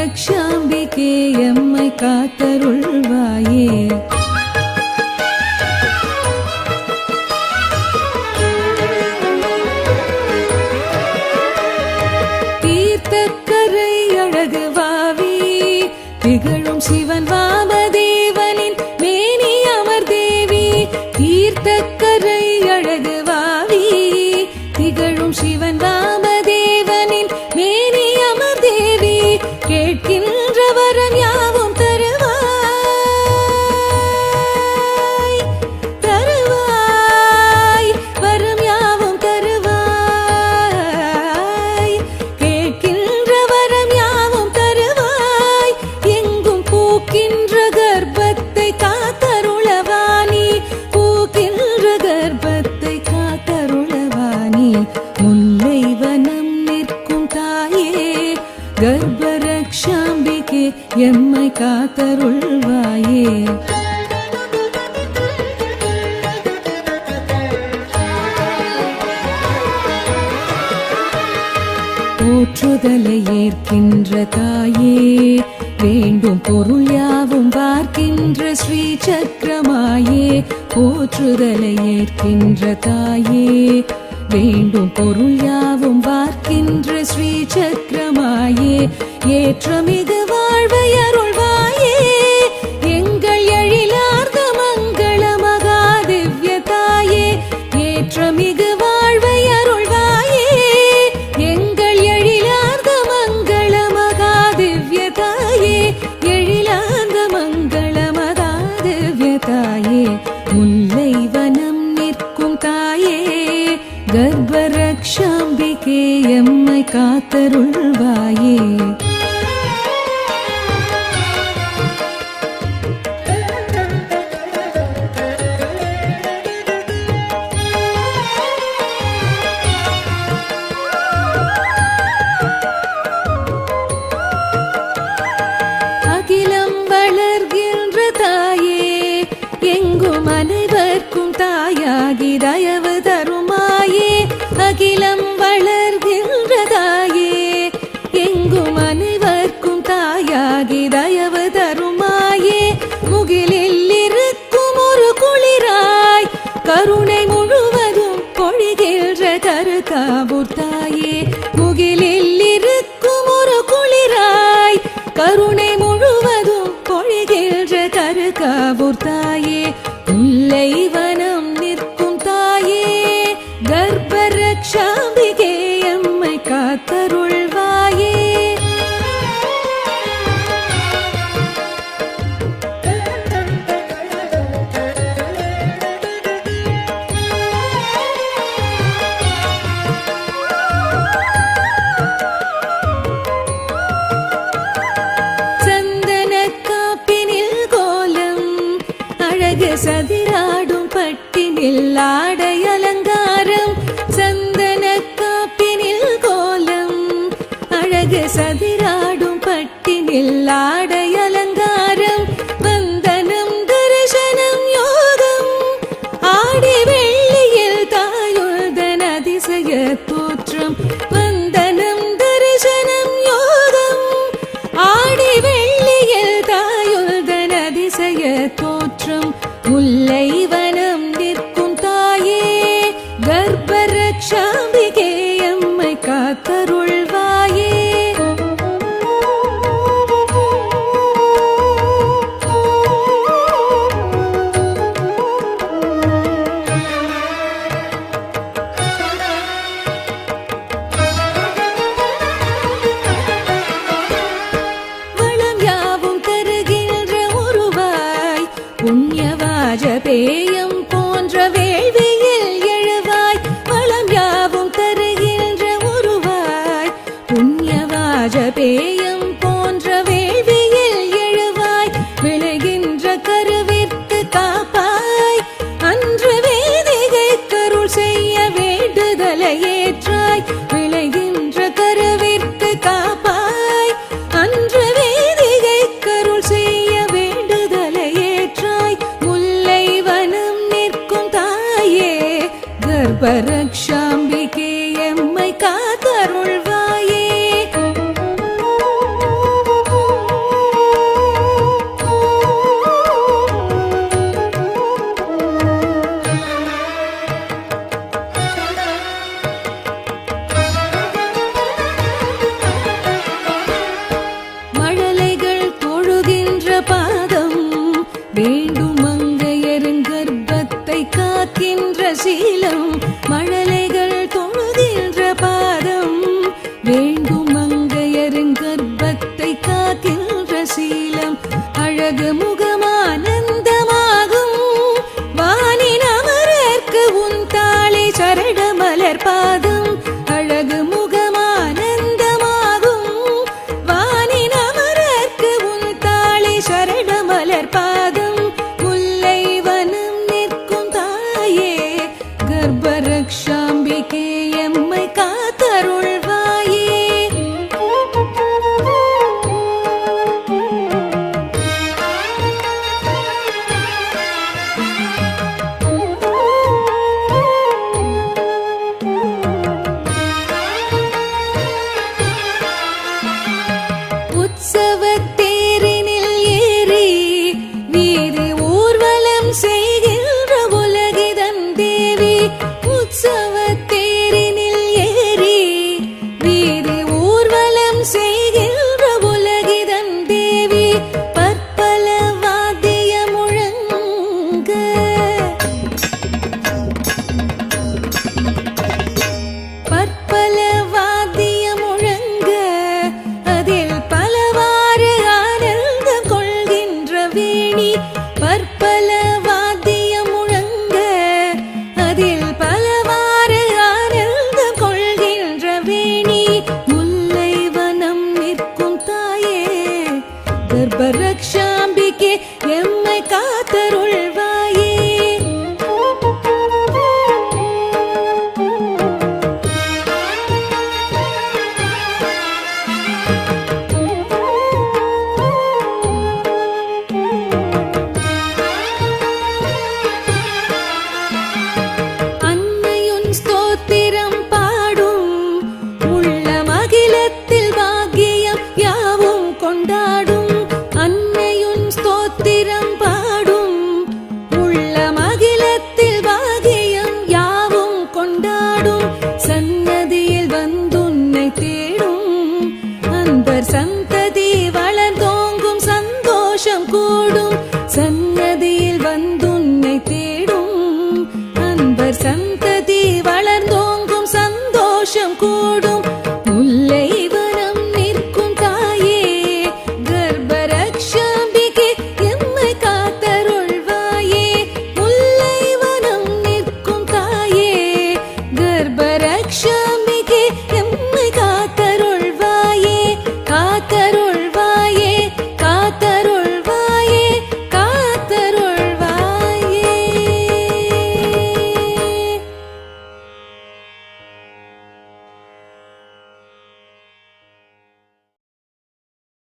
கர்ப்பரக்ஷாம்பிகே எம்மை காத்தருள்வாயே. தீர்த்தக்கரை அழகு வாவி திகழும் சிவன் வாமதேவனின் மேனி அமர் தேவி. தீர்த்தக்கரை அழகு வாவி திகழும் சிவன் வாமதேவனின் மேனி அமர் தேவி. கேட்கின்ற வரம் யாவும் தருவாய் தருவாய், வரம் யாவும் தருவாய். கேட்கின்ற வரம் யாவும் தருவாய். எங்கும் பூக்கின்ற கர்ப்பத்தை காத்தருளவாணி, பூக்கின்ற கர்ப்பத்தை காத்தருளவாணி. முல்லை வனம் நிற்கும் தாயே கர்ப்பரக்ஷாம்பிகே எம்மை காத்தருள்வாயே. போற்றுதலை ஏற்கின்ற தாயே வேண்டும் பொருள் யாவும் பார்க்கின்ற ஸ்ரீ சக்கரமாயே. போற்றுதலை ஏற்கின்ற தாயே வேண்டும் பொருள் யாவும் பார்க்கின்ற ஸ்ரீ சக்கரமாயே. ஏற்றமிகு வாழ்வை அருள்வாயே எங்கள் எழிலார்ந்த மங்கள மகாதிவ்ய தாயே. ஏற்றமிகு வாழ்வை அருள்வாயே எங்கள் எழிலார்ந்த மங்கள மகாதிவ்ய தாயே. எழிலார்ந்த மங்கள மகாதிவ்ய தாயே. முல்லை வனம் நிற்கும் தாயே கர்ப்பரக்ஷாம்பிகே எம்மை காத்தருள்வாயே. அகிலம் வளர்கின்ற தாயே எங்கும் அனைவர்க்கும் தாயாகி தயவு தருமாயே. அகிலம் வளர்கின்ற தாயே எங்கும் அனைவர்க்கும் தாயாகி தயவு தருமாயே. முகிலில் இருக்கும் ஒரு குளிராய் கருணை முழுவதும் பொழிகின்ற கருக்காவூர் தாயே. முகிலில் இருக்கும் ஒரு குளிராய் கருணை முழுவதும் பொழிகின்ற கருக்காவூர் தாயே. முல்லை வனம் நிற்கும் தாயே கர்ப்பரக்ஷாம்பிகே எம்மை காத்தருள்வாயே. சந்தன காப்பினில் கோலம் அழகு சதிராடும் பட்டினில் ஆடை அலங்காரம். சந்தன காப்பினில் கோலம் அழகு சதிராடும் பட்டினில் ஆடை அலங்காரம். வந்தனம் தரிசனம் யோகம் ஆடி வெள்ளியில் தாயுதன் அதிசய தோற்றம். வந்தனம் தரிசனம் யோகம் ஆடி வெள்ளியில் தாயுதன் அதிசய தோற்றம். முல்லை வனம் நிற்கும் தாயே கர்ப்பரக்ஷாம்பிகே எம்மை காத்தருள்வாயே. வளம் யாவும் தருகின்ற உருவாய் புண்ணியவாஜபேயம் போன்ற வேள்வியில் எழுவாய். வளம் யாவும் தருகின்ற உருவாய் புண்ணியவாஜபேயம் போன்ற வேள்வியில் எழுவாய். விளைகின்ற கருவிற்கு காப்பாய் அன்று வேதிகை கருள் செய்ய வேண்டுதலை ஏற்றாய். விளைகின்ற கருவிற்கு காப்பாய் அன்று வேதிகை கருள் செய்ய வேண்டுதலை ஏற்றாய். முல்லை வனம் நிற்கும் தாயே கர்ப்பரக்ஷாம்பிகே எம்மை காத்தருள்வாயே. சீலம் மழலைகள் தொழுகின்ற பாதம் வேண்டும் மங்கையரின் கர்ப்பத்தை காக்கின்ற சீலம் அழகு முகமானந்தமாகும் வானின் அமரர்க்கு உன் தாளை சரட மலர் பாதம் அழகு முகமானந்தமாகும் வானின் அமரர்க்கு உன் தாளை சரட மலர் பாதம் முல்லை வனம் நிற்கும் தாயே கர்ப்பரக்ஷாம்பிகே எம்மை காத்தருள்வாயே உற்சவத்தேரினில் ஏறி வீதி ஊர்வலம் செய்கின்ற உலகிதன் தேவி உற்சவத்தேரினில் ஏறி வீதி ஊர்வலம் செய்கின்ற உலகிதன் தேவி பற்பல வாத்திய முழங்க பற்பல வாத்திய முழங்க அதில் பலவாறு ஆனந்தம் கொள்கின்ற வேணி பற்பல வாத்திய முழங்க அதில் பலவாறு ஆனந்தம் கொள்கின்ற வேணி முல்லை வனம் நிற்கும் தாயே கர்ப்பரக்ஷா